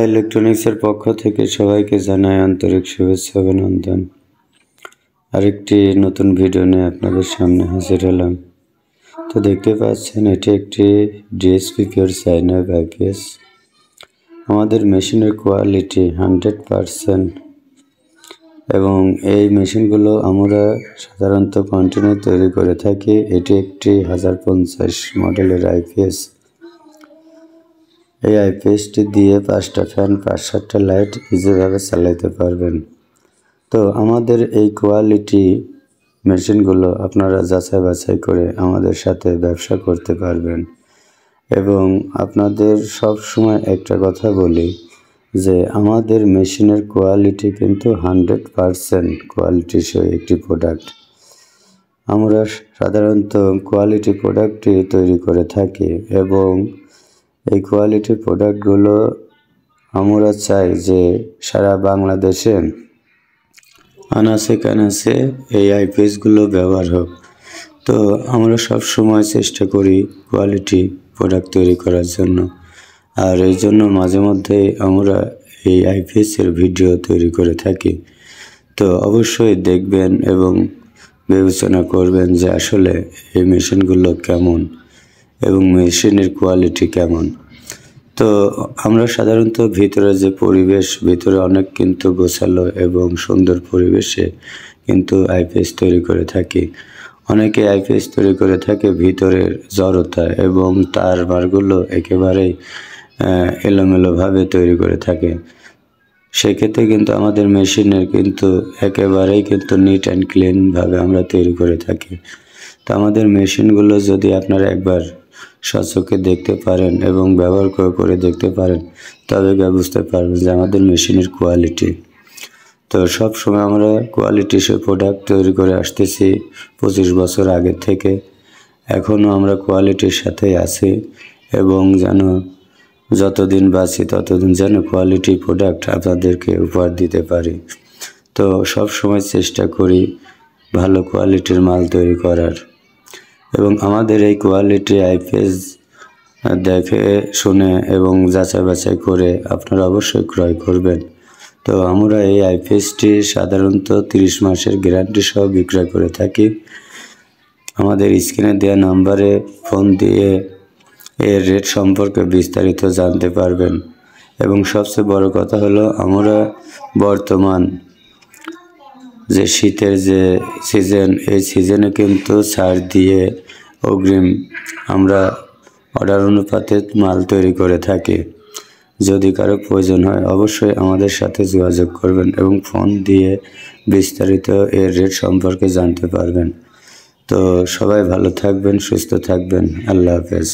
ইলেকট্রনিক্সের পক্ষ থেকে সবাইকে জানাই আন্তরিক শুভেচ্ছা অভিনন্দন। আরেকটি নতুন ভিডিও নিয়ে আপনাদের সামনে হাজির হলাম। তো দেখতে পাচ্ছেন এটি একটি DSP pure sine wave IPS. আমাদের মেশিনের কোয়ালিটি 100% এবং এই মেশিনগুলো আমরা সাধারণত কন্টিনিউ তৈরি করে থাকি। এটি একটি 1050 মডেলের আইপিএস। এই আইপিএসটি দিয়ে 5টা ফ্যান 5-7টা লাইট ইজিভাবে চালাতে পারবেন। তো আমাদের এই কোয়ালিটি মেশিনগুলো আপনারা যাচাই বাছাই করে আমাদের সাথে ব্যবসা করতে পারবেন। এবং আপনাদের সব সময় একটা কথা বলি যে আমাদের মেশিনের কোয়ালিটি কিন্তু 100% কোয়ালিটি সহ একটি প্রোডাক্ট। আমরা সাধারণত কোয়ালিটি প্রোডাক্টই তৈরি করে থাকি এবং এই কোয়ালিটি প্রোডাক্টগুলো আমরা চাই যে সারা বাংলাদেশে আনাচে কানাচে এই আইপিএসগুলো ব্যবহার হোক। তো আমরা সব সময় চেষ্টা করি কোয়ালিটি প্রোডাক্ট তৈরি করার জন্য, আর এই জন্য মাঝে মধ্যে আমরা এই আইপিএসের ভিডিও তৈরি করে থাকি। তো অবশ্যই দেখবেন এবং বিবেচনা করবেন যে আসলে এই মেশিনগুলো কেমন এবং মেশিনের কোয়ালিটি কেমন। তো আমরা সাধারণত ভিতরে যে পরিবেশ, ভিতরে অনেক কিন্তু গোছালো এবং সুন্দর পরিবেশে কিন্তু আইপিএস তৈরি করে থাকি। অনেকে আইপিএস তৈরি করে থাকে ভিতরের জড়তা এবং তার বারগুলো একেবারেই এলোমেলোভাবে তৈরি করে থাকে। সেক্ষেত্রে কিন্তু আমাদের মেশিনের কিন্তু একেবারেই কিন্তু নিট অ্যান্ড ক্লিনভাবে আমরা তৈরি করে থাকি। তো আমাদের মেশিনগুলো যদি আপনারা একবার সচক্ষে দেখতে পারেন এবং ব্যবহার করে দেখতে পারেন, তবে বুঝতে পারবেন যে আমাদের মেশিনের কোয়ালিটি। তো সব সময় আমরা কোয়ালিটি সে প্রোডাক্ট তৈরি করে আসতেছি 25 বছর আগে থেকে। এখনও আমরা কোয়ালিটির সাথেই আছি এবং যেন যতদিন বাঁচি ততদিন যেন কোয়ালিটি প্রোডাক্ট আপনাদেরকে উপহার দিতে পারি। তো সব সময় চেষ্টা করি ভালো কোয়ালিটির মাল তৈরি করার এবং আমাদের এই কোয়ালিটি আইপিএস দেখে শুনে এবং যাচাই বাছাই করে আপনারা অবশ্যই ক্রয় করবেন। তো আমরা এই আইপিএসটি সাধারণত 30 মাসের গ্যারান্টি সহ বিক্রয় করে থাকি। আমাদের স্ক্রিনে দেওয়া নাম্বারে ফোন দিয়ে এর রেট সম্পর্কে বিস্তারিত জানতে পারবেন। এবং সবচেয়ে বড় কথা হলো আমরা বর্তমান যে শীতের যে সিজন, এই সিজনে কিন্তু ছাড় দিয়ে অগ্রিম আমরা অর্ডার অনুপাতে মাল তৈরি করে থাকি। যদি কারো প্রয়োজন হয় অবশ্যই আমাদের সাথে যোগাযোগ করবেন এবং ফোন দিয়ে বিস্তারিত এর রেট সম্পর্কে জানতে পারবেন। তো সবাই ভালো থাকবেন, সুস্থ থাকবেন। আল্লাহ হাফেজ।